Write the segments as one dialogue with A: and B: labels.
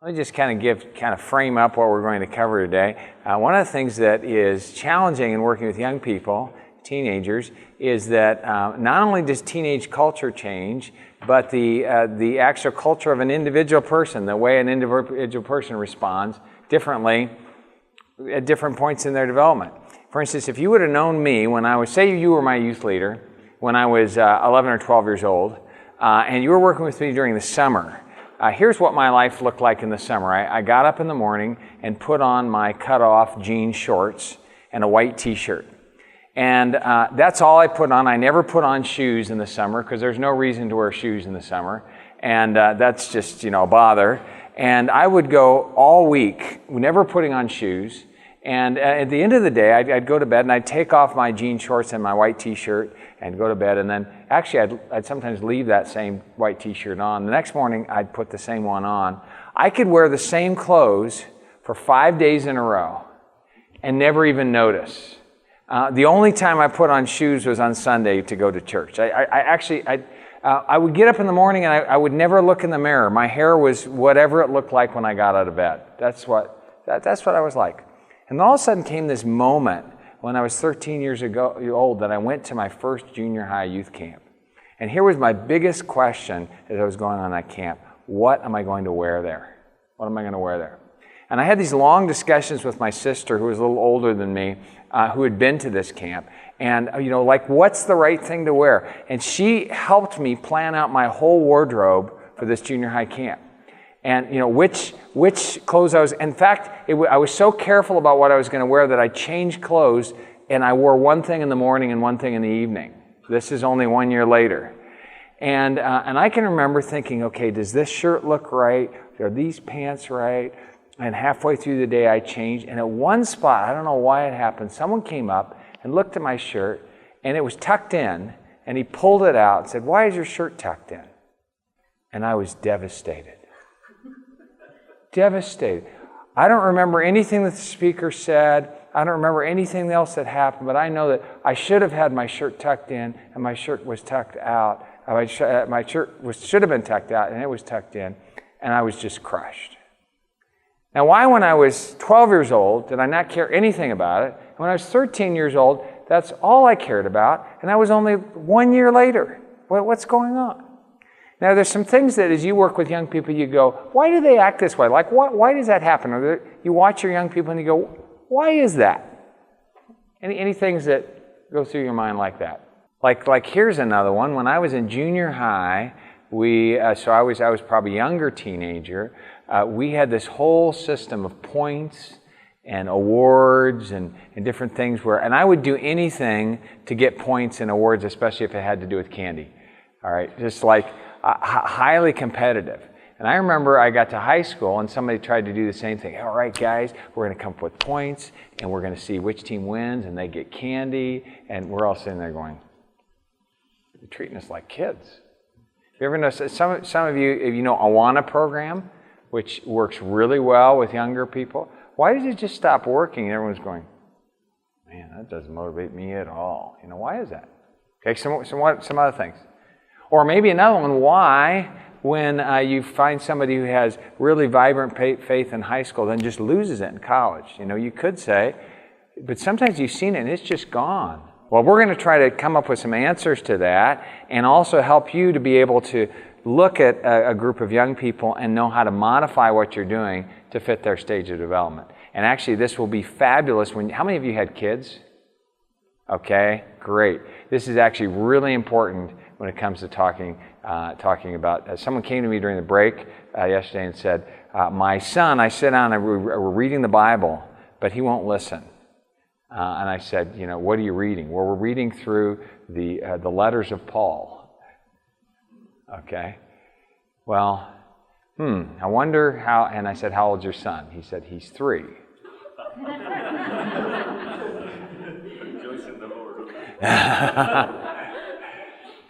A: Let me just kind of frame up what we're going to cover today. One of the things that is challenging in working with young people, teenagers, is that not only does teenage culture change, but the actual culture of an individual person, the way an individual person responds differently at different points in their development. For instance, if you would have known me when I was, say you were my youth leader, when I was 11 or 12 years old, and you were working with me during the summer, here's what my life looked like in the summer. I got up in the morning and put on my cut-off jean shorts and a white t-shirt. And that's all I put on. I never put on shoes in the summer because there's no reason to wear shoes in the summer. And that's just, a bother. And I would go all week, never putting on shoes. And at the end of the day, I'd go to bed and I'd take off my jean shorts and my white t-shirt and go to bed. And then actually I'd sometimes leave that same white t-shirt on. The next morning I'd put the same one on. I could wear the same clothes for 5 days in a row and never even notice. The only time I put on shoes was on Sunday to go to church. I would get up in the morning and I would never look in the mirror. My hair was whatever it looked like when I got out of bed. That's what I was like. And all of a sudden came this moment when I was 13 years old that I went to my first junior high youth camp. And here was my biggest question as I was going on that camp. What am I going to wear there? What am I going to wear there? And I had these long discussions with my sister, who was a little older than me, who had been to this camp. And, what's the right thing to wear? And she helped me plan out my whole wardrobe for this junior high camp. And, which clothes I was... In fact, I was so careful about what I was going to wear that I changed clothes and I wore one thing in the morning and one thing in the evening. This is only 1 year later. And I can remember thinking, okay, does this shirt look right? Are these pants right? And halfway through the day, I changed. And at one spot, I don't know why it happened, someone came up and looked at my shirt, and it was tucked in, and he pulled it out and said, "Why is your shirt tucked in?" And I was devastated. Devastated. I don't remember anything that the speaker said. I don't remember anything else that happened, but I know that I should have had my shirt tucked in, and my shirt was tucked out. My shirt should have been tucked out, and it was tucked in, and I was just crushed. Now, why when I was 12 years old did I not care anything about it? And when I was 13 years old, that's all I cared about, and that was only 1 year later. What's going on? Now, there's some things that as you work with young people, you go, why do they act this way? Like, why does that happen? Or you watch your young people and you go, why is that? Any things that go through your mind like that? Like here's another one. When I was in junior high, I was probably a younger teenager. We had this whole system of points and awards and different things and I would do anything to get points and awards, especially if it had to do with candy. All right, just like highly competitive. And I remember I got to high school and somebody tried to do the same thing. All right, guys, we're going to come up with points and we're going to see which team wins and they get candy. And we're all sitting there going, "You're treating us like kids." You ever know, some of you, if you know Awana program, which works really well with younger people, why does it just stop working? And everyone's going, "Man, that doesn't motivate me at all." Why is that? Okay, some other things. Or maybe another one, why, when you find somebody who has really vibrant faith in high school, then just loses it in college? You could say, but sometimes you've seen it and it's just gone. Well, we're going to try to come up with some answers to that and also help you to be able to look at a group of young people and know how to modify what you're doing to fit their stage of development. And actually, this will be fabulous. How many of you had kids? Okay, great. This is actually really important when it comes to talking about. Someone came to me during the break yesterday and said, "My son, I sit down and we're reading the Bible, but he won't listen." And I said, "What are you reading?" "Well, we're reading through the letters of Paul." Okay. Well, I wonder how, and I said, "How old's your son?" He said, "He's 3.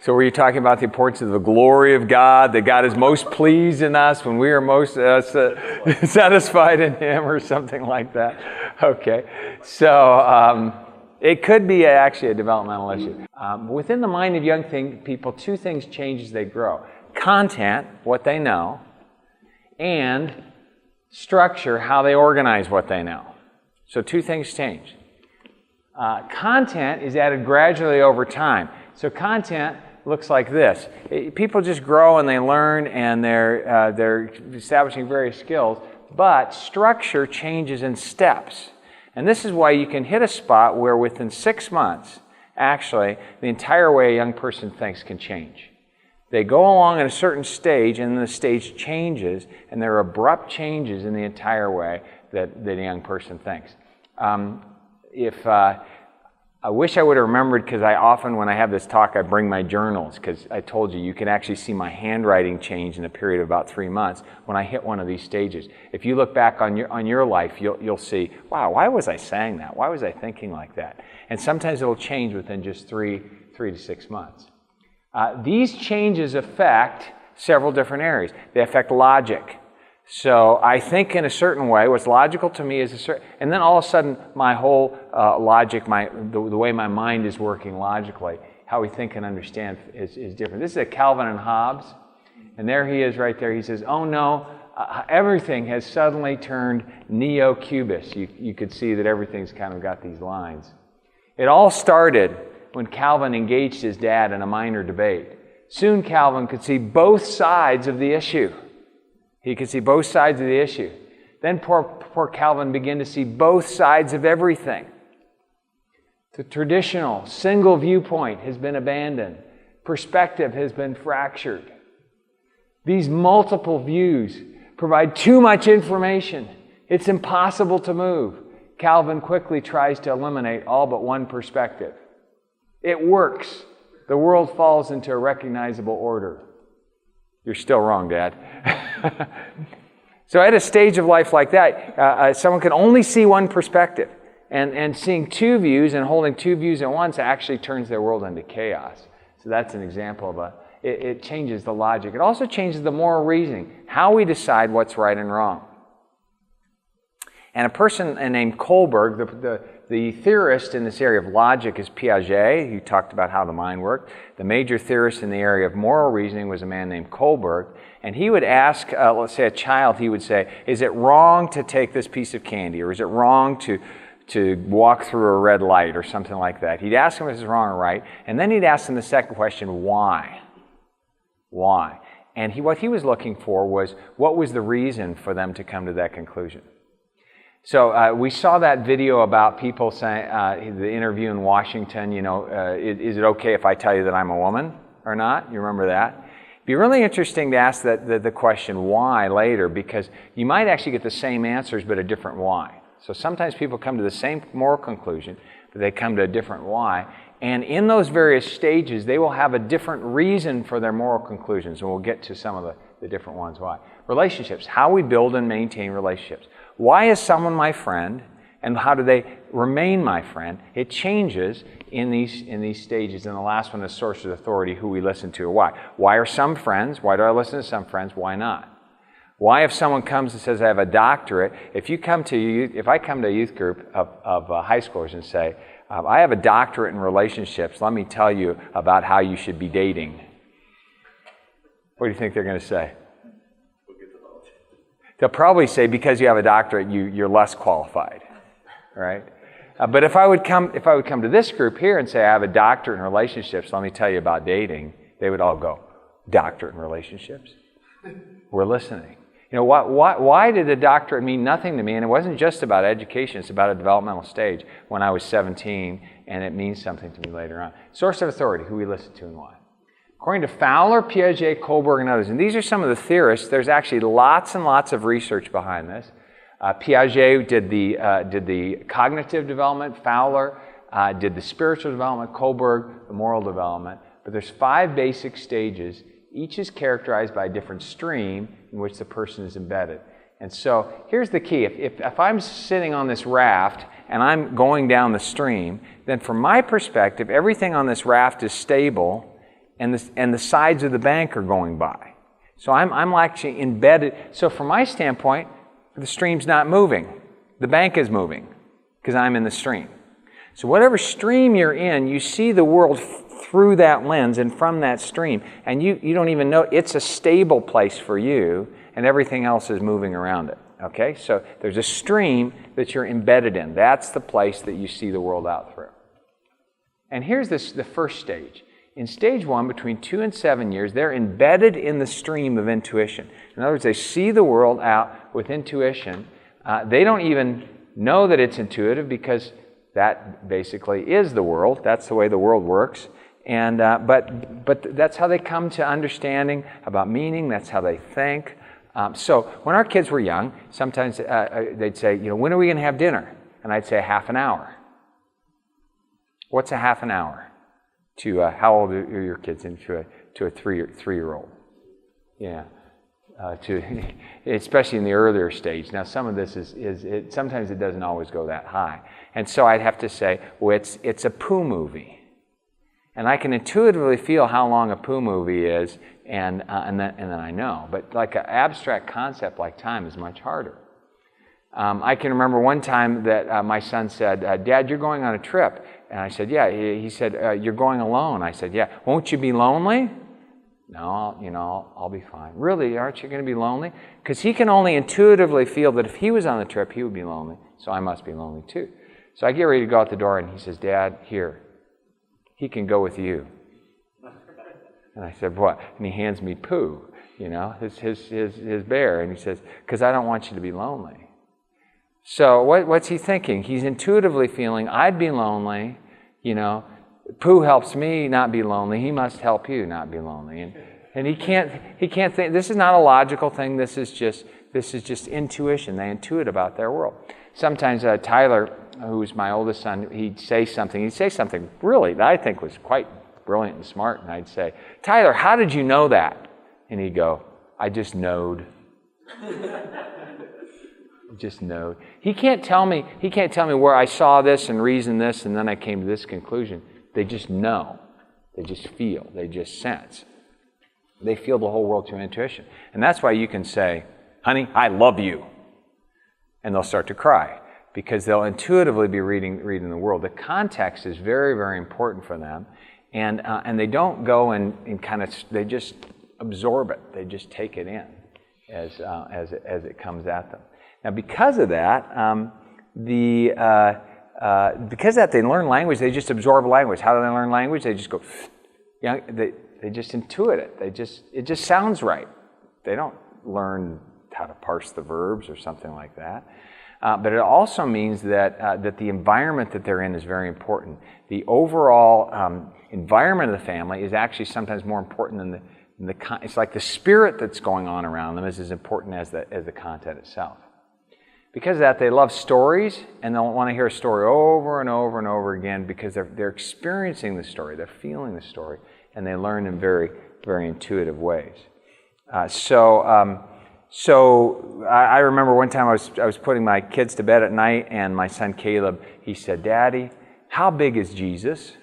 A: So were you talking about the importance of the glory of God, that God is most pleased in us when we are most satisfied in Him, or something like that? Okay. So it could be actually a developmental issue. Within the mind of young people, two things change as they grow. Content, what they know, and structure, how they organize what they know. So two things change. Content is added gradually over time. So content looks like this. People just grow and they learn and they're establishing various skills, but structure changes in steps. And this is why you can hit a spot where within 6 months, actually, the entire way a young person thinks can change. They go along at a certain stage, and then the stage changes, and there are abrupt changes in the entire way that a young person thinks. I wish I would have remembered, because I often, when I have this talk, I bring my journals, because I told you can actually see my handwriting change in a period of about 3 months when I hit one of these stages. If you look back on your life, you'll see, wow, why was I saying that? Why was I thinking like that? And sometimes it'll change within just 3 to 6 months. These changes affect several different areas. They affect logic. So I think in a certain way, what's logical to me is a certain, and then all of a sudden my whole logic, the way my mind is working logically, how we think and understand is different. This is a Calvin and Hobbes, and there he is right there. He says, oh no, everything has suddenly turned neo-cubist. You could see that everything's kind of got these lines. It all started when Calvin engaged his dad in a minor debate. Soon Calvin could see both sides of the issue. He could see both sides of the issue. Then poor Calvin began to see both sides of everything. The traditional single viewpoint has been abandoned. Perspective has been fractured. These multiple views provide too much information. It's impossible to move. Calvin quickly tries to eliminate all but one perspective. It works. The world falls into a recognizable order. You're still wrong, Dad. So at a stage of life like that, someone can only see one perspective. And seeing two views and holding two views at once actually turns their world into chaos. So that's an example of it changes the logic. It also changes the moral reasoning, how we decide what's right and wrong. And a person named Kohlberg, the theorist in this area of logic is Piaget, who talked about how the mind worked. The major theorist in the area of moral reasoning was a man named Kohlberg. And he would ask, let's say a child, he would say, is it wrong to take this piece of candy? Or is it wrong to walk through a red light or something like that? He'd ask him if it's wrong or right. And then he'd ask him the second question, why? Why? And what he was looking for was, what was the reason for them to come to that conclusion? So we saw that video about people saying, the interview in Washington, is it okay if I tell you that I'm a woman or not? You remember that? It'd be really interesting to ask the question why later, because you might actually get the same answers but a different why. So sometimes people come to the same moral conclusion, but they come to a different why. And in those various stages, they will have a different reason for their moral conclusions, and we'll get to some of the different ones why. Relationships, how we build and maintain relationships. Why is someone my friend, and how do they remain my friend? It changes in these stages. And the last one is source of authority, who we listen to or why. Why are some friends? Why do I listen to some friends? Why not? Why, if someone comes and says I have a doctorate, if I come to a youth group of high schoolers and say, I have a doctorate in relationships, let me tell you about how you should be dating. What do you think they're going to say? They'll probably say, because you have a doctorate, you're less qualified, right? But if I would come to this group here and say, I have a doctorate in relationships, let me tell you about dating, they would all go, doctorate in relationships? We're listening. Why did a doctorate mean nothing to me? And it wasn't just about education, it's about a developmental stage when I was 17, and it means something to me later on. Source of authority, who we listen to and why. According to Fowler, Piaget, Kohlberg, and others, and these are some of the theorists, there's actually lots and lots of research behind this. Piaget did the cognitive development, Fowler did the spiritual development, Kohlberg, the moral development. But there's 5 basic stages. Each is characterized by a different stream in which the person is embedded. And so here's the key. If I'm sitting on this raft and I'm going down the stream, then from my perspective, everything on this raft is stable, and the sides of the bank are going by. So I'm actually embedded. So from my standpoint, the stream's not moving. The bank is moving because I'm in the stream. So whatever stream you're in, you see the world through that lens and from that stream. And you don't even know it's a stable place for you, and everything else is moving around it. Okay, so there's a stream that you're embedded in. That's the place that you see the world out through. And here's the first stage. In stage 1, between 2 and 7 years, they're embedded in the stream of intuition. In other words, they see the world out with intuition. They don't even know that it's intuitive because that basically is the world. That's the way the world works. And but that's how they come to understanding about meaning. That's how they think. So when our kids were young, sometimes they'd say, when are we going to have dinner? And I'd say half an hour. What's a half an hour? To how old are your kids? To a three-year-old? Yeah. Especially in the earlier stage. Now, some of this is sometimes it doesn't always go that high, and so I'd have to say, well, it's a poo movie, and I can intuitively feel how long a poo movie is, and then I know. But like an abstract concept like time is much harder. I can remember one time that my son said, "Dad, you're going on a trip," and I said, "Yeah." He said, "You're going alone." I said, "Yeah." "Won't you be lonely?" "No, I'll be fine." "Really? Aren't you going to be lonely?" Because he can only intuitively feel that if he was on the trip, he would be lonely. So I must be lonely too. So I get ready to go out the door, and he says, "Dad, here, he can go with you." And I said, "What?" And he hands me poo, his bear, and he says, "Because I don't want you to be lonely." So what's he thinking? He's intuitively feeling, I'd be lonely, Pooh helps me not be lonely. He must help you not be lonely. And he can't think. This is not a logical thing. This is just intuition. They intuit about their world. Sometimes Tyler, who's my oldest son, he'd say something really that I think was quite brilliant and smart. And I'd say, "Tyler, how did you know that?" And he'd go, "I just knowed." Just know. He can't tell me where I saw this and reasoned this and then I came to this conclusion. They just know. They just feel. They just sense. They feel the whole world through intuition. And that's why you can say, "Honey, I love you." And they'll start to cry because they'll intuitively be reading the world. The context is very, very important for them. And they don't go and they just absorb it. They just take it in as it comes at them. Now, because of that, they learn language. They just absorb language. How do they learn language? They just go, they just intuit it. It just sounds right. They don't learn how to parse the verbs or something like that. But it also means that the environment that they're in is very important. The overall environment of the family is actually sometimes more important than it's like the spirit that's going on around them is as important as the content itself. Because of that, they love stories, and they'll want to hear a story over and over and over again because they're experiencing the story, they're feeling the story, and they learn in very, very intuitive ways. So I remember one time I was putting my kids to bed at night, and my son Caleb, he said, "Daddy, how big is Jesus?"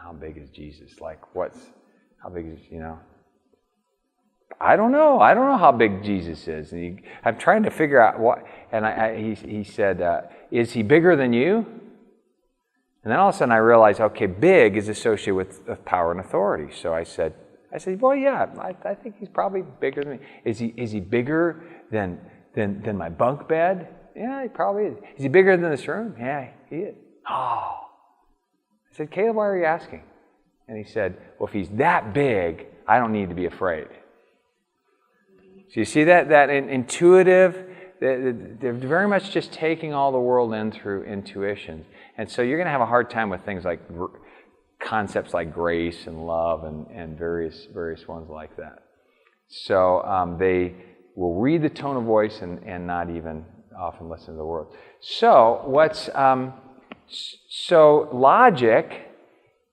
A: How big is Jesus? Like how big is, I don't know. I don't know how big Jesus is. And I'm trying to figure out what. And he said, "Is he bigger than you?" And then all of a sudden I realized, okay, big is associated with power and authority. So I said, "Well, yeah, I think he's probably bigger than me." Is he bigger than my bunk bed?" "Yeah, he probably is." "Is he bigger than this room?" "Yeah, he is." "Oh." I said, "Caleb, why are you asking?" And he said, "Well, if he's that big, I don't need to be afraid." So you see that intuitive, they're very much just taking all the world in through intuition. And so you're going to have a hard time with things like concepts like grace and love and various ones like that. So they will read the tone of voice and not even often listen to the words. So so logic,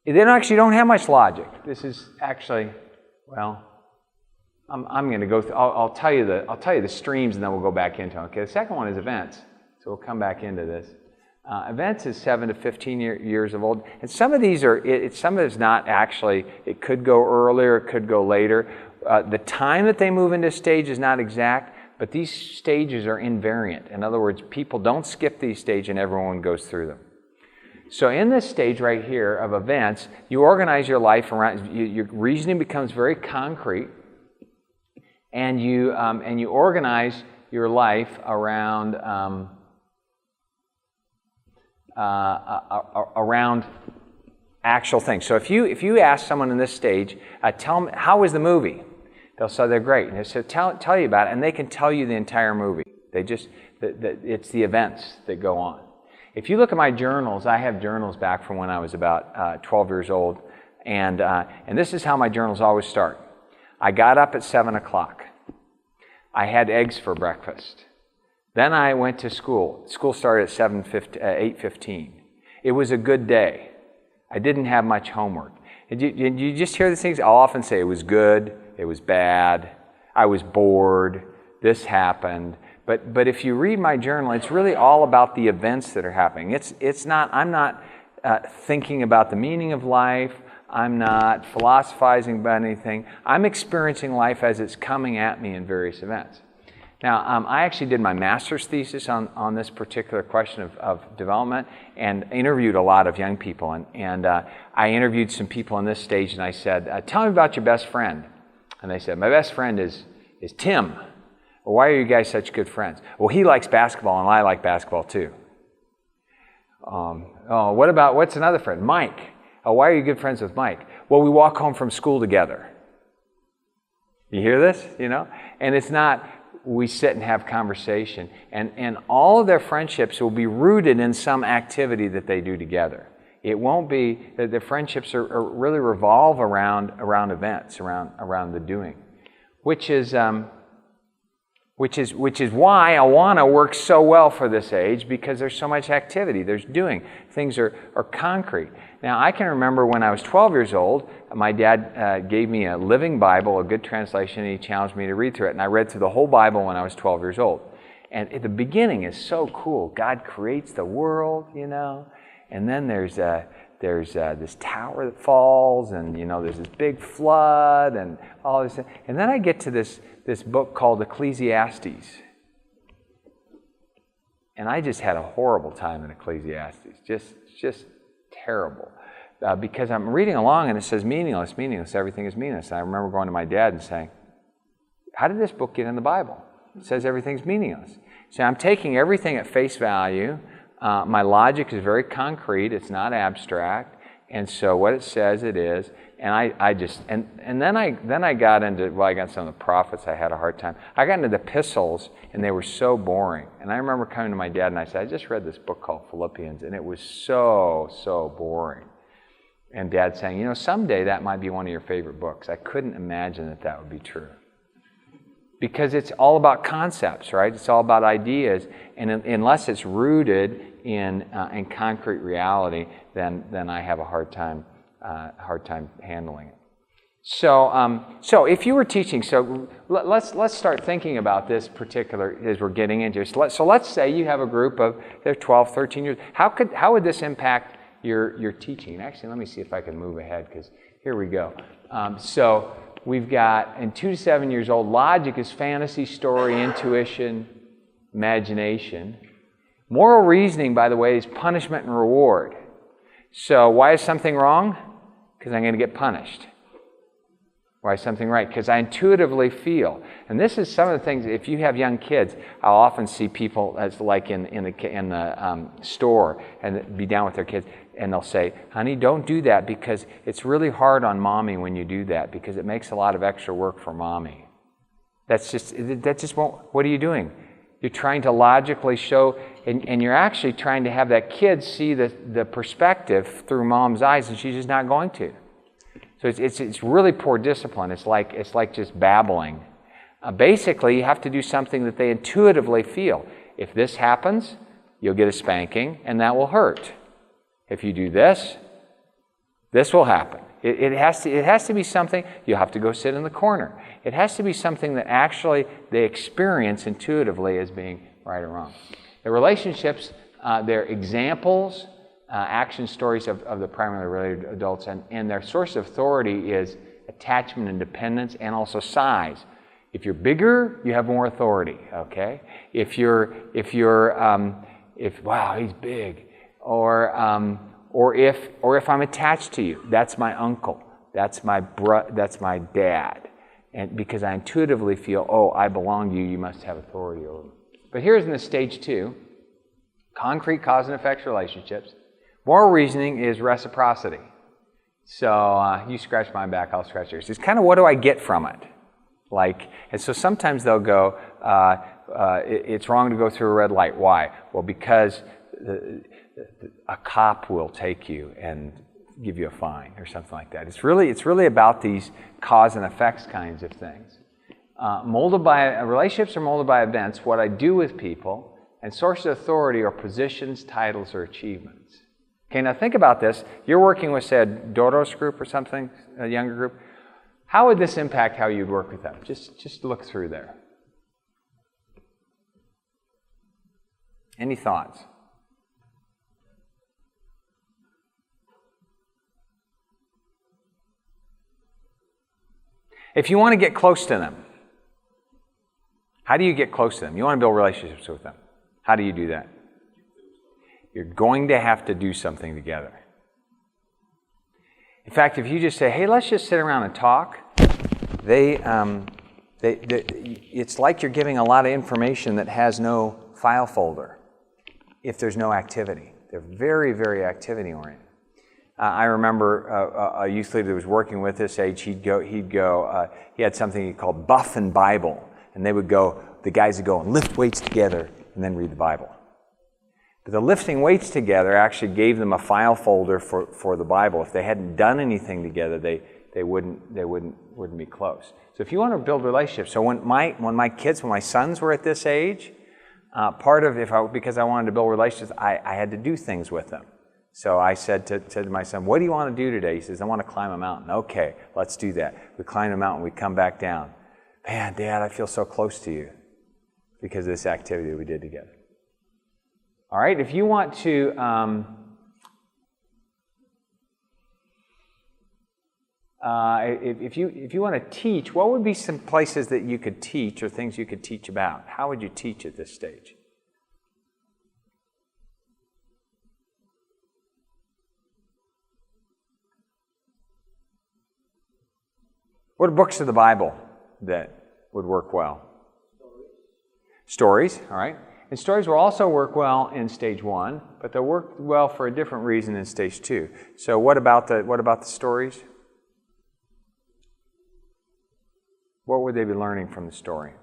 A: they don't have much logic. This is actually, well, I'm going to go through, I'll tell you the streams and then we'll go back into them. Okay, the second one is events. So we'll come back into this. Events is 7 to 15 years of old. And some of these some of it's not actually, it could go earlier, it could go later. The time that they move into a stage is not exact, but these stages are invariant. In other words, people don't skip these stages and everyone goes through them. So in this stage right here of events, you organize your life around, your reasoning becomes very concrete. and you organize your life around around actual things. So if you ask someone in this stage, tell them, how was the movie? They'll say they're great. And they say, tell you about it, and they can tell you the entire movie. It's the events that go on. If you look at my journals, I have journals back from when I was about 12 years old, and this is how my journals always start. I got up at 7 o'clock. I had eggs for breakfast. Then I went to school. School started at 8:15. It was a good day. I didn't have much homework. And you just hear these things? I'll often say it was good, it was bad, I was bored, this happened. But if you read my journal, it's really all about the events that are happening. I'm not thinking about the meaning of life. I'm not philosophizing about anything. I'm experiencing life as it's coming at me in various events. Now, I actually did my master's thesis on this particular question of development and interviewed a lot of young people. And I interviewed some people on this stage, and I said, tell me about your best friend. And they said, my best friend is Tim. Well, why are you guys such good friends? Well, he likes basketball, and I like basketball too. What's another friend? Mike. Oh, why are you good friends with Mike? Well, we walk home from school together. You hear this? And it's not, we sit and have conversation. And all of their friendships will be rooted in some activity that they do together. It won't be that the friendships are really revolve around events, around the doing, which is why Awana works so well for this age, because there's so much activity, there's doing. Things are concrete. Now, I can remember when I was 12 years old, my dad gave me a Living Bible, a good translation, and he challenged me to read through it. And I read through the whole Bible when I was 12 years old. And at the beginning is so cool. God creates the world, and then there's this tower that falls, and there's this big flood, and all this. And then I get to this book called Ecclesiastes, and I just had a horrible time in Ecclesiastes, just terrible, because I'm reading along and it says meaningless, everything is meaningless. And I remember going to my dad and saying, "How did this book get in the Bible? It says everything's meaningless." So I'm taking everything at face value. My logic is very concrete; it's not abstract. And so what it says, it is. And then I got into, I got some of the prophets. I had a hard time. I got into the epistles, and they were so boring. And I remember coming to my dad, and I said, I just read this book called Philippians, and it was so boring. And Dad saying, someday that might be one of your favorite books. I couldn't imagine that would be true. Because it's all about concepts, right? It's all about ideas. And unless it's rooted in concrete reality, then I have a hard time handling it. So if you were teaching, let's start thinking about this particular as we're getting into it. So let's say you have a group of, they're 12, 13 years. How would this impact your teaching? And actually, let me see if I can move ahead, because here we go. So we've got, in 2 to 7 years old, logic is fantasy, story, intuition, imagination. Moral reasoning, by the way, is punishment and reward. So why is something wrong? Because I'm going to get punished. Why is something right? Because I intuitively feel. And this is some of the things, if you have young kids, I'll often see people, as like in the store, and be down with their kids, and they'll say, honey, don't do that, because it's really hard on mommy when you do that, because it makes a lot of extra work for mommy. That just won't, what are you doing? You're trying to logically show, and you're actually trying to have that kid see the perspective through mom's eyes, and she's just not going to. So it's really poor discipline. It's like just babbling. Basically, you have to do something that they intuitively feel. If this happens, you'll get a spanking, and that will hurt. If you do this, this will happen. It has to be something. You'll have to go sit in the corner. It has to be something that actually they experience intuitively as being right or wrong. The relationships, they're examples, action stories of the primarily related adults, and their source of authority is attachment and dependence, and also size. If you're bigger, you have more authority. Okay. If wow, he's big, or if I'm attached to you, that's my uncle, that's my dad. And because I intuitively feel, oh, I belong to you, you must have authority over me. But here's in the stage 2, concrete cause and effect relationships. Moral reasoning is reciprocity. So you scratch my back, I'll scratch yours. It's kind of what do I get from it? And so sometimes they'll go, it's wrong to go through a red light. Why? Well, because a cop will take you and give you a fine or something like that. It's really about these cause and effects kinds of things. Relationships are molded by events, what I do with people, and sources of authority are positions, titles, or achievements. Okay, now think about this. You're working with, say, a Doros group or something, a younger group. How would this impact how you'd work with them? Just look through there. Any thoughts? If you want to get close to them, how do you get close to them? You want to build relationships with them. How do you do that? You're going to have to do something together. In fact, if you just say, hey, let's just sit around and talk, it's like you're giving a lot of information that has no file folder if there's no activity. They're very, very activity-oriented. I remember a youth leader that was working with this age, he had something he called Buff and Bible, and the guys would go and lift weights together and then read the Bible. But the lifting weights together actually gave them a file folder for the Bible. If they hadn't done anything together, they wouldn't be close. So if you want to build relationships, so when my sons were at this age, because I wanted to build relationships, I had to do things with them. So I said to my son, what do you want to do today? He says, I want to climb a mountain. Okay, let's do that. We climb a mountain, we come back down. Man, Dad, I feel so close to you because of this activity that we did together. All right, if you want to if you want to teach, what would be some places that you could teach or things you could teach about? How would you teach at this stage? What are books of the Bible that would work well? Stories, all right. And stories will also work well in stage 1, but they'll work well for a different reason in stage 2. So what about the stories? What would they be learning from the story?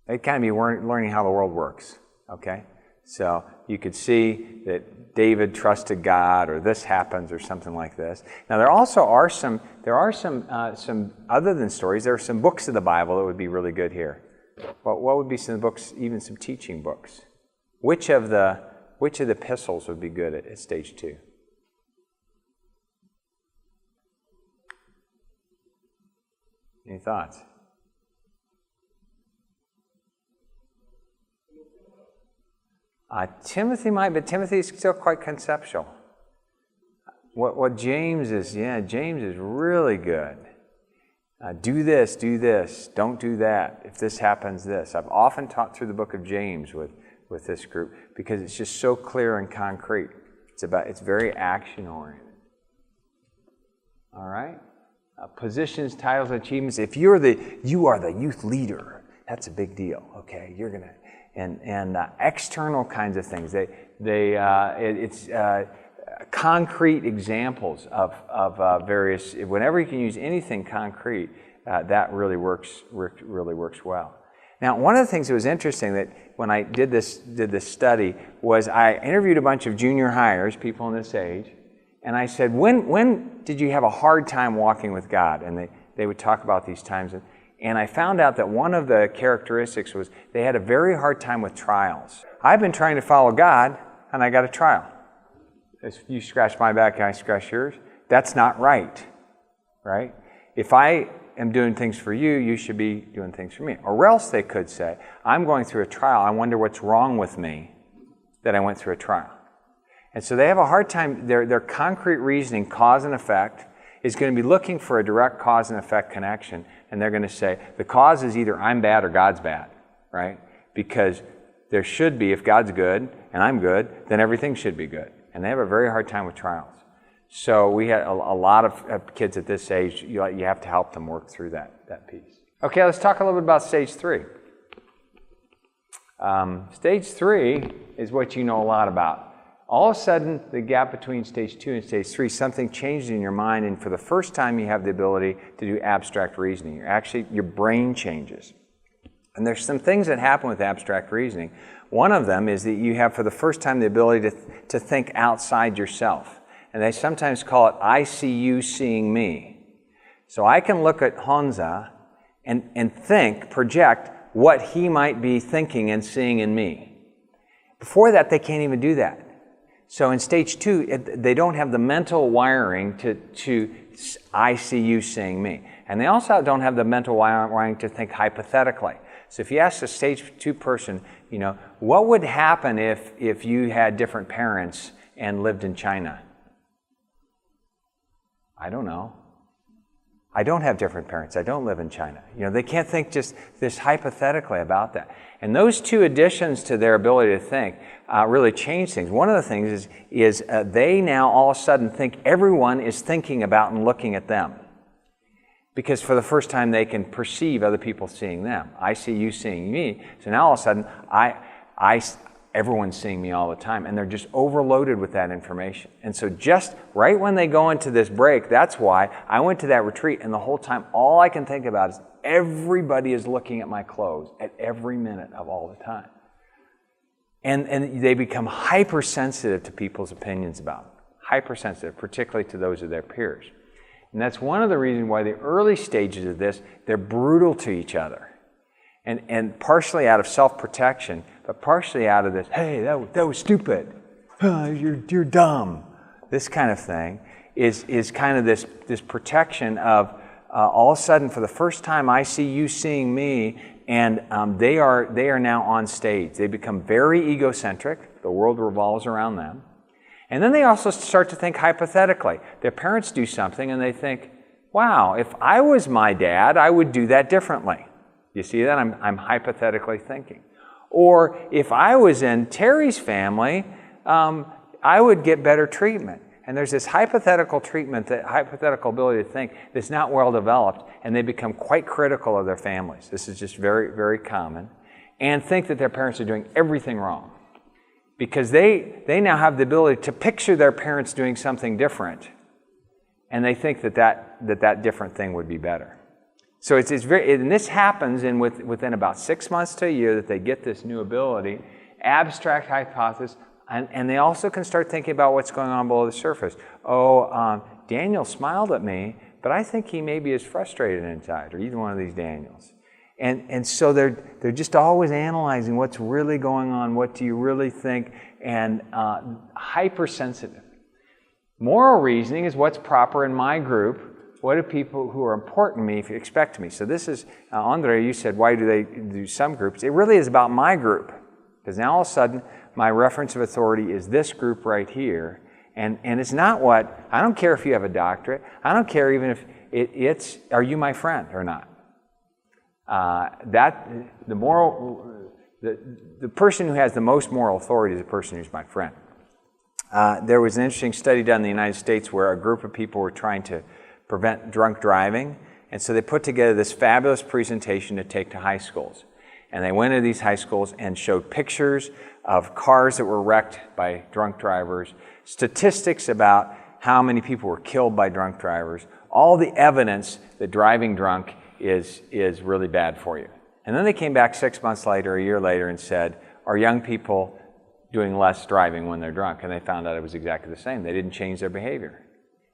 A: They'd kind of be learning how the world works, okay? So you could see that David trusted God, or this happens, or something like this. Now there also are some other than stories. There are some books of the Bible that would be really good here. What would be some books, even some teaching books? Which of the epistles would be good at stage 2? Any thoughts? Timothy might, but Timothy is still quite conceptual. What James is really good. Do this, don't do that. If this happens, this. I've often taught through the book of James with this group because it's just so clear and concrete. It's very action-oriented. All right? Positions, titles, achievements. If you are the youth leader, that's a big deal. Okay, you're gonna. And external kinds of things. It's concrete examples of various. Whenever you can use anything concrete, that really works well. Now, one of the things that was interesting that when I did this study was I interviewed a bunch of junior hires, people in this age, and I said, when did you have a hard time walking with God? And they would talk about these times. And I found out that one of the characteristics was they had a very hard time with trials. I've been trying to follow God, and I got a trial. If you scratch my back and I scratch yours, that's not right? If I am doing things for you, you should be doing things for me. Or else they could say, I'm going through a trial. I wonder what's wrong with me that I went through a trial. And so they have a hard time. Their concrete reasoning, cause and effect, is going to be looking for a direct cause and effect connection. And they're going to say, the cause is either I'm bad or God's bad, right? Because there should be, if God's good and I'm good, then everything should be good. and they have a very hard time with trials. So we had a lot of kids at this age, you have to help them work through that piece. Okay, let's talk a little bit about stage 3. Stage 3 is what you know a lot about. All of a sudden, the gap between stage 2 and stage 3, something changes in your mind, and for the first time you have the ability to do abstract reasoning. Your brain changes. And there's some things that happen with abstract reasoning. One of them is that you have for the first time the ability to think outside yourself. And they sometimes call it I see you seeing me. So I can look at Honza and think, project what he might be thinking and seeing in me. Before that, they can't even do that. So in stage 2, they don't have the mental wiring to I see you seeing me. And they also don't have the mental wiring to think hypothetically. So if you ask a stage 2 person, what would happen if you had different parents and lived in China? I don't know. I don't have different parents. I don't live in China. They can't think just this hypothetically about that. And those two additions to their ability to think really change things. One of the things is they now all of a sudden think everyone is thinking about and looking at them. Because for the first time they can perceive other people seeing them. I see you seeing me. So now all of a sudden everyone's seeing me all the time, and they're just overloaded with that information. And so just right when they go into this break, that's why I went to that retreat, and the whole time all I can think about is everybody is looking at my clothes at every minute of all the time. And they become hypersensitive to people's opinions about them. Hypersensitive, particularly to those of their peers. And that's one of the reasons why the early stages of this, they're brutal to each other. And partially out of self-protection, but partially out of this, hey, that was stupid. You're dumb. This kind of thing is kind of this protection of all of a sudden, for the first time, I see you seeing me, and they are now on stage. They become very egocentric. The world revolves around them. And then they also start to think hypothetically. Their parents do something, and they think, wow, if I was my dad, I would do that differently. You see that? I'm hypothetically thinking. Or if I was in Terry's family, I would get better treatment. And there's this hypothetical treatment, that hypothetical ability to think that's not well developed, and they become quite critical of their families. This is just very, very common. And think that their parents are doing everything wrong. Because they now have the ability to picture their parents doing something different. And they think that different thing would be better. So it's very, and this happens within about 6 months to a year that they get this new ability, abstract hypothesis, and they also can start thinking about what's going on below the surface. Daniel smiled at me, but I think he maybe is frustrated inside, or either one of these Daniels. And so they're just always analyzing what's really going on, what do you really think, and hypersensitive. Moral reasoning is what's proper in my group. What do people who are important to me expect of me? So this is, Andre, you said, why do they do some groups? It really is about my group. Because now all of a sudden, my reference of authority is this group right here. And it's not what, I don't care if you have a doctorate. I don't care even if it's, are you my friend or not? The person who has the most moral authority is the person who's my friend. There was an interesting study done in the United States where a group of people were trying to prevent drunk driving. And so they put together this fabulous presentation to take to high schools. And they went to these high schools and showed pictures of cars that were wrecked by drunk drivers, statistics about how many people were killed by drunk drivers, all the evidence that driving drunk is really bad for you. And then they came back 6 months later, a year later, and said, are young people doing less driving when they're drunk? And they found out it was exactly the same. They didn't change their behavior.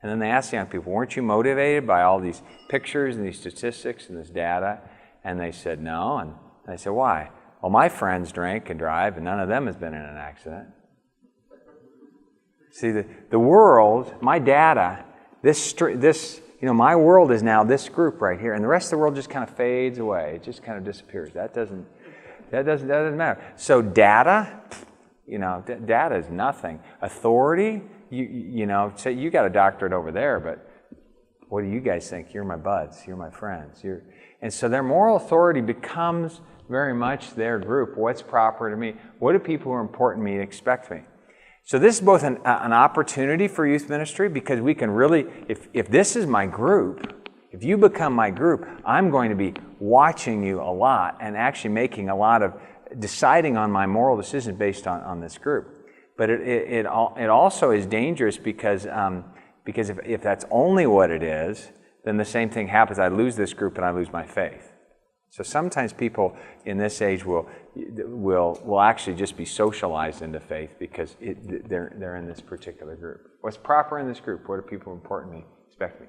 A: And then they asked young people, weren't you motivated by all these pictures and these statistics and this data? And they said, no. And they said, why? Well, my friends drink and drive, and none of them has been in an accident. See, the world, my data, my world is now this group right here, and the rest of the world just kind of fades away. It just kind of disappears. That doesn't matter. So data, data is nothing. Authority, say you got a doctorate over there, but what do you guys think? You're my buds. You're my friends. And so their moral authority becomes very much their group. What's proper to me? What do people who are important to me expect me? So this is both an opportunity for youth ministry, because we can really, if this is my group, if you become my group, I'm going to be watching you a lot and actually making a lot of deciding on my moral decisions based on this group. But it also is dangerous because if that's only what it is, then the same thing happens. I lose this group and I lose my faith. So sometimes people in this age will actually just be socialized into faith because they're in this particular group. What's proper in this group? What do people importantly expect me?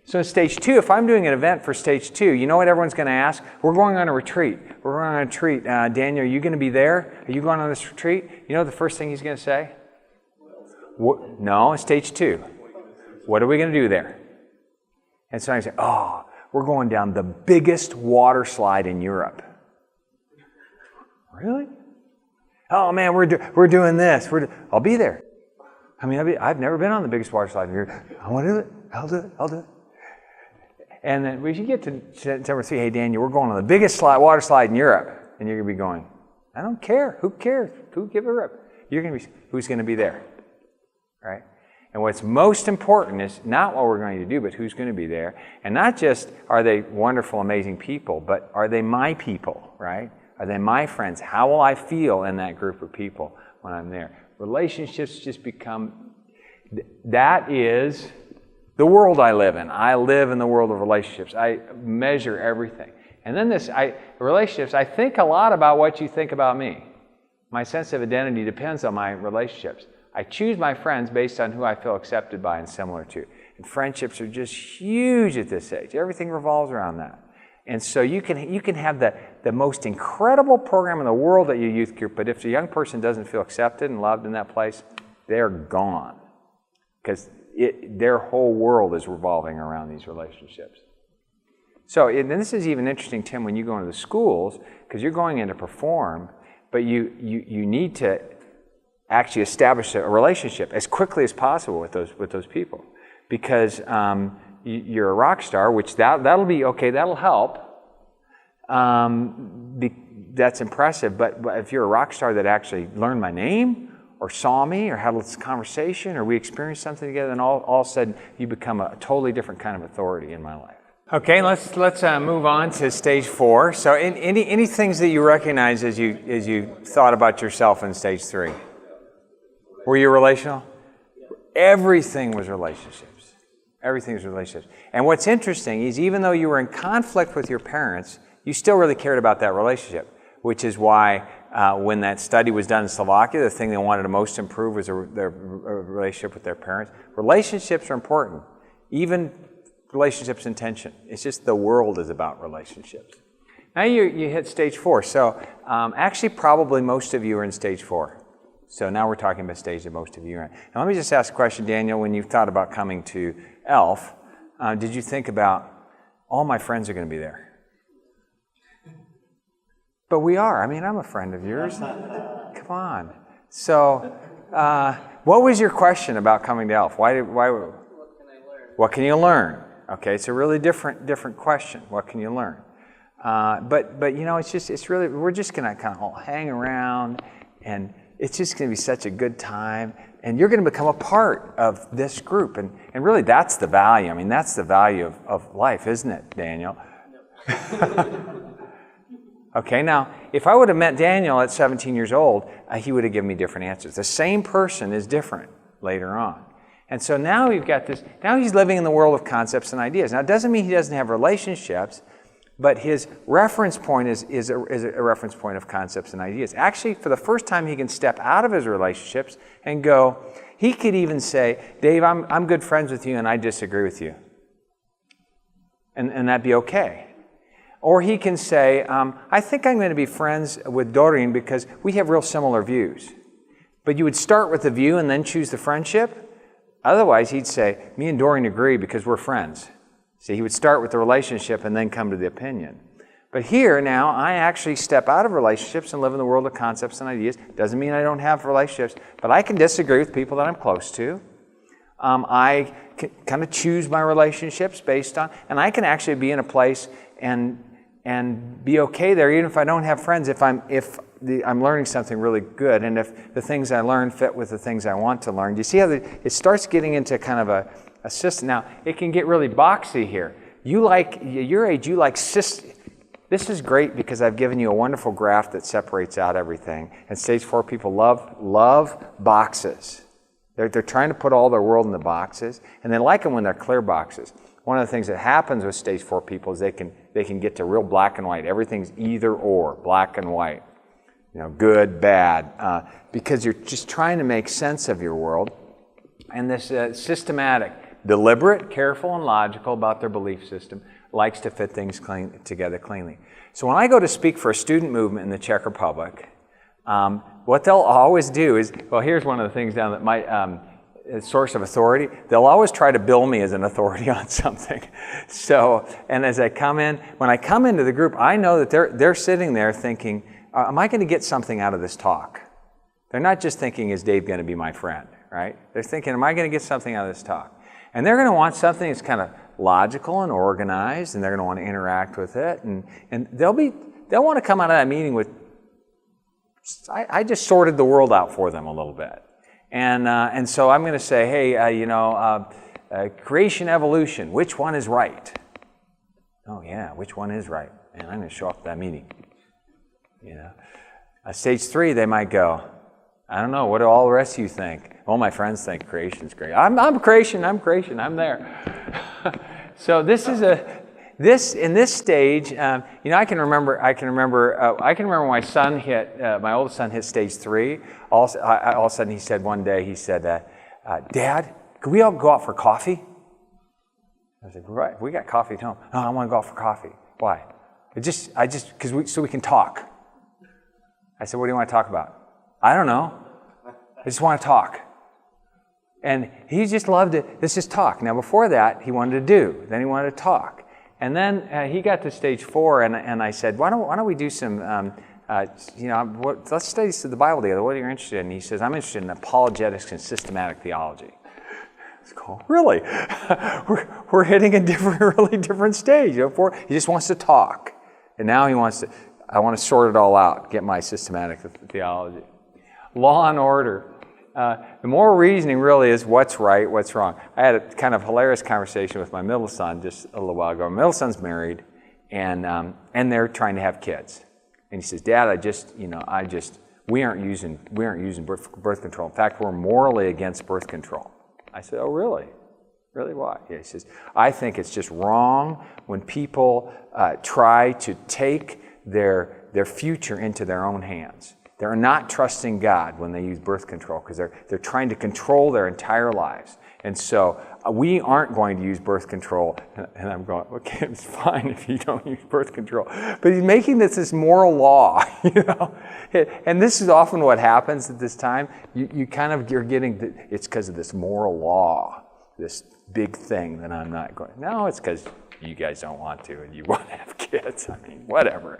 A: So in stage 2, if I'm doing an event for stage 2, you know what everyone's going to ask? We're going on a retreat. We're going on a retreat. Daniel, are you going to be there? Are you going on this retreat? You know the first thing he's going to say? No, in stage 2. What are we going to do there? And so I say, oh, we're going down the biggest water slide in Europe. Really? Oh man, we're doing this. I'll be there. I mean, I've never been on the biggest water slide in Europe. I want to do it. I'll do it. And then we should get to number 3. Hey, Daniel, we're going on the biggest water slide in Europe. And you're going to be going, I don't care. Who cares? Who give a rip? Who's going to be there? Right? And what's most important is not what we're going to do, but who's going to be there. And not just are they wonderful, amazing people, but are they my people, right? Are they my friends? How will I feel in that group of people when I'm there? Relationships just become, that is the world I live in. I live in the world of relationships. I measure everything. And then relationships, I think a lot about what you think about me. My sense of identity depends on my relationships. I choose my friends based on who I feel accepted by and similar to. And friendships are just huge at this age. Everything revolves around that. And so you can have the most incredible program in the world at your youth group, but if the young person doesn't feel accepted and loved in that place, they're gone. Because their whole world is revolving around these relationships. So, and this is even interesting, Tim, when you go into the schools, because you're going in to perform, but you need to actually establish a relationship as quickly as possible with those people, because you're a rock star, which that'll be okay, that'll help. That's impressive, but if you're a rock star that actually learned my name or saw me or had this conversation or we experienced something together, then all of a sudden you become a totally different kind of authority in my life. Okay, let's move on to stage 4. So any things that you recognize as you thought about yourself in stage 3? Were you relational? Everything was relationships. Everything was relationships. And what's interesting is even though you were in conflict with your parents, you still really cared about that relationship, which is why when that study was done in Slovakia, the thing they wanted to most improve was their relationship with their parents. Relationships are important, even relationships in tension. It's just the world is about relationships. Now you hit stage 4. So actually probably most of you are in stage 4. So now we're talking about stage that most of you are in. Now let me just ask a question, Daniel. When you thought about coming to ELF, did you think about, all my friends are going to be there? But we are. I mean, I'm a friend of yours. Come on. So what was your question about coming to ELF? Why? What can I learn? What can you learn? Okay, it's a really different question. What can you learn? But you know, it's really, we're just going to kind of all hang around, and it's just going to be such a good time, and you're going to become a part of this group, and really that's the value. I mean, that's the value of life, isn't it, Daniel? Okay, now, if I would have met Daniel at 17 years old, he would have given me different answers. The same person is different later on. And so now we've got this, now he's living in the world of concepts and ideas. Now, it doesn't mean he doesn't have relationships, but his reference point is a reference point of concepts and ideas. Actually, for the first time, he can step out of his relationships and go, he could even say, Dave, I'm good friends with you and I disagree with you. And that'd be okay. Or he can say, I think I'm going to be friends with Doreen because we have real similar views. But you would start with the view and then choose the friendship. Otherwise, he'd say, me and Doreen agree because we're friends. See, he would start with the relationship and then come to the opinion. But here now, I actually step out of relationships and live in the world of concepts and ideas. Doesn't mean I don't have relationships, but I can disagree with people that I'm close to. I can kind of choose my relationships based on, and I can actually be in a place and be okay there, even if I don't have friends. If I'm learning something really good, and if the things I learn fit with the things I want to learn, you see how it starts getting into kind of a system. Now, it can get really boxy here. Your age, you like systems. This is great because I've given you a wonderful graph that separates out everything. And stage 4 people love boxes. They're trying to put all their world in the boxes, and they like them when they're clear boxes. One of the things that happens with stage 4 people is they can get to real black and white. Everything's either or, black and white. Good, bad, because you're just trying to make sense of your world. And this systematic, deliberate, careful, and logical about their belief system likes to fit things together cleanly. So when I go to speak for a student movement in the Czech Republic, what they'll always do is, well, here's one of the things down that my source of authority. They'll always try to bill me as an authority on something. So, and as I come in, when I come into the group, I know that they're sitting there thinking, am I going to get something out of this talk? They're not just thinking, is Dave going to be my friend, right? They're thinking, am I going to get something out of this talk? And they're going to want something that's kind of logical and organized, and they're going to want to interact with it, and they'll want to come out of that meeting with, I just sorted the world out for them a little bit. And so I'm going to say, hey, creation, evolution, which one is right? Oh yeah, which one is right? And I'm going to show up at that meeting. Stage 3, they might go, I don't know, what do all the rest of you think? All my friends think creation's great. I'm creation, I'm there. So in this stage, I can remember when my son my oldest son hit stage 3. All of a sudden he said one day, Dad, can we all go out for coffee? I was like, right, we got coffee at home. No, I want to go out for coffee. Why? So we can talk. I said, what do you want to talk about? I don't know. I just want to talk. And he just loved it. Let's just talk. Now, before that, he wanted to do. Then he wanted to talk. And then he got to stage 4, and I said, why don't we do some, let's study the Bible together. What are you interested in? And he says, I'm interested in apologetics and systematic theology. It's cool. Really? we're hitting a really different stage. He just wants to talk. And now I want to sort it all out, get my systematic theology. Law and order. The moral reasoning really is what's right, what's wrong. I had a kind of hilarious conversation with my middle son just a little while ago. My middle son's married, and they're trying to have kids. And he says, Dad, we aren't using birth control. In fact, we're morally against birth control. I said, oh, really? Really, why? Yeah, he says, I think it's just wrong when people try to take their future into their own hands. They're not trusting God when they use birth control because they're trying to control their entire lives. And so we aren't going to use birth control. And I'm going, okay, it's fine if you don't use birth control. But he's making this moral law, And this is often what happens at this time. You're getting, it's because of this moral law, this big thing that I'm not going. No, it's because you guys don't want to and you want to have kids. I mean, whatever.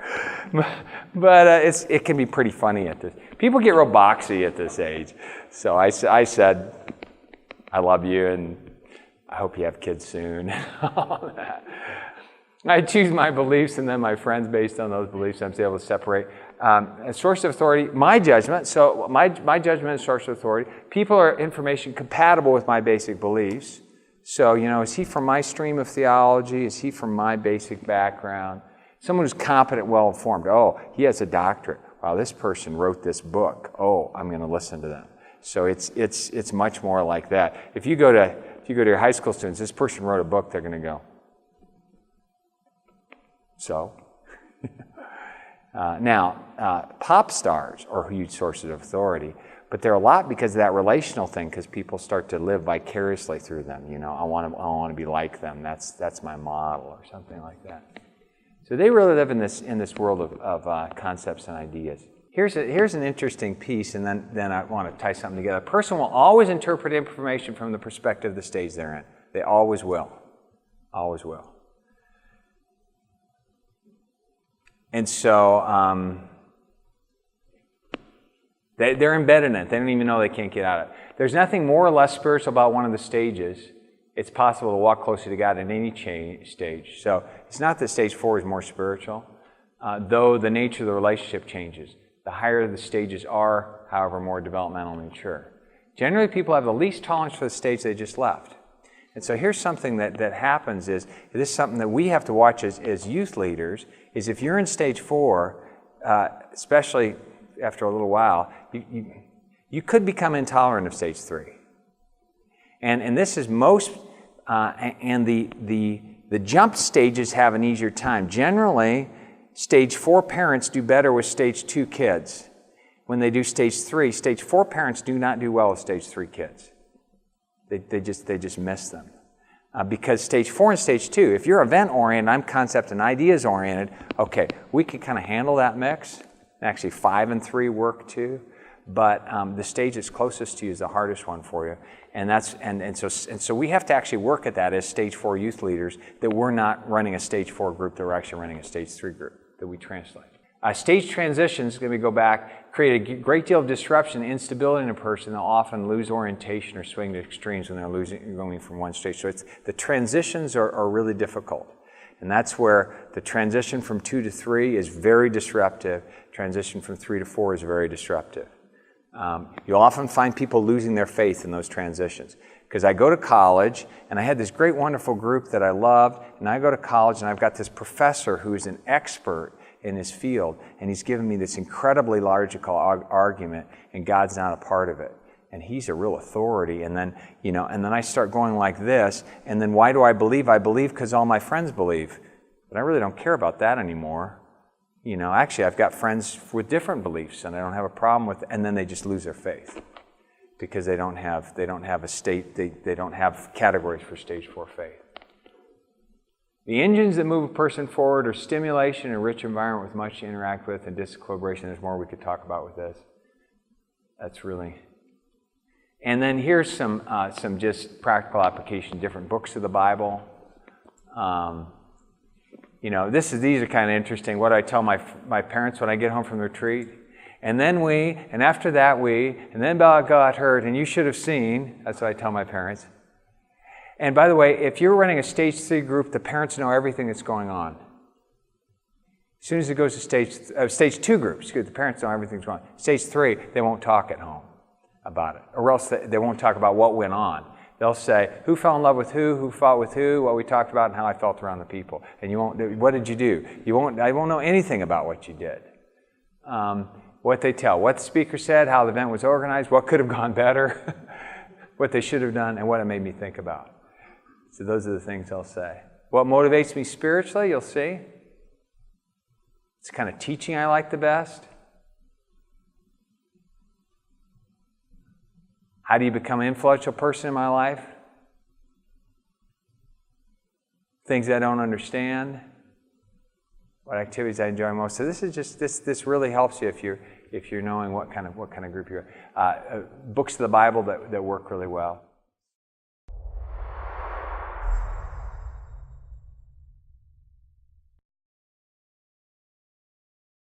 A: But it can be pretty funny at this. People get real boxy at this age. So I said, I love you and I hope you have kids soon. All that. I choose my beliefs and then my friends based on those beliefs. I'm able to separate. A source of authority, my judgment. So my judgment is source of authority. People are information compatible with my basic beliefs. So, is he from my stream of theology? Is he from my basic background? Someone who's competent, well-informed. Oh, he has a doctorate. Wow, this person wrote this book. Oh, I'm going to listen to them. So it's much more like that. If you go to your high school students, this person wrote a book, they're going to go. So, now, pop stars are huge sources of authority. But they're a lot because of that relational thing, because people start to live vicariously through them. I want to be like them. That's my model, or something like that. So they really live in this world of concepts and ideas. Here's an interesting piece, and then I want to tie something together. A person will always interpret information from the perspective of the stage they're in. They always will. Always will. And so they're embedded in it. They don't even know they can't get out of it. There's nothing more or less spiritual about one of the stages. It's possible to walk closer to God at any stage. So it's not that stage 4 is more spiritual, though the nature of the relationship changes. The higher the stages are, however, more developmentally mature. Generally, people have the least tolerance for the stage they just left. And so here's something that happens is, this is something that we have to watch as youth leaders, is if you're in stage 4, especially after a little while, you could become intolerant of stage 3. And this is most, and the jump stages have an easier time. Generally, stage 4 parents do better with stage 2 kids. When they do stage 3, stage 4 parents do not do well with stage 3 kids. They just miss them. Because stage 4 and stage 2, if you're event-oriented, I'm concept and ideas-oriented, okay, we can kind of handle that mix. Actually, 5 and 3 work too. But the stage that's closest to you is the hardest one for you. And so we have to actually work at that as stage 4 youth leaders, that we're not running a stage 4 group, that we're actually running a stage 3 group that we translate. Stage transitions, let me go back, create a great deal of disruption and instability in a person. They'll often lose orientation or swing to extremes when they're going from one stage. So the transitions are really difficult. And that's where the transition from 2 to 3 is very disruptive. Transition from 3 to 4 is very disruptive. You'll often find people losing their faith in those transitions. Because I go to college, and I had this great, wonderful group that I loved, and I go to college, and I've got this professor who's an expert in his field, and he's given me this incredibly logical argument, and God's not a part of it. And he's a real authority. And then, and then I start going like this, and then why do I believe? I believe because all my friends believe. But I really don't care about that anymore. Actually, I've got friends with different beliefs, and I don't have a problem with it. And then they just lose their faith because they don't have a state, they don't have categories for stage 4 faith. The engines that move a person forward are stimulation and a rich environment with much to interact with and disequilibration. There's more we could talk about with this. That's really... And then here's some just practical application, different books of the Bible. These are kind of interesting. What I tell my parents when I get home from the retreat. And after that and then God got hurt, and you should have seen. That's what I tell my parents. And by the way, if you're running a stage 3 group, the parents know everything that's going on. As soon as it goes to stage 2 groups, the parents know everything's going on. Stage 3, they won't talk at home about it. Or else they won't talk about what went on. They'll say, who fell in love with who fought with who, what we talked about, and how I felt around the people. And what did you do? I won't know anything about what you did. What they tell, what the speaker said, how the event was organized, what could have gone better, what they should have done, and what it made me think about. So those are the things they'll say. What motivates me spiritually, you'll see. It's kind of teaching I like the best. How do you become an influential person in my life? Things I don't understand. What activities I enjoy most. So this is just this really helps you if you're knowing what kind of group you're. Books of the Bible that work really well.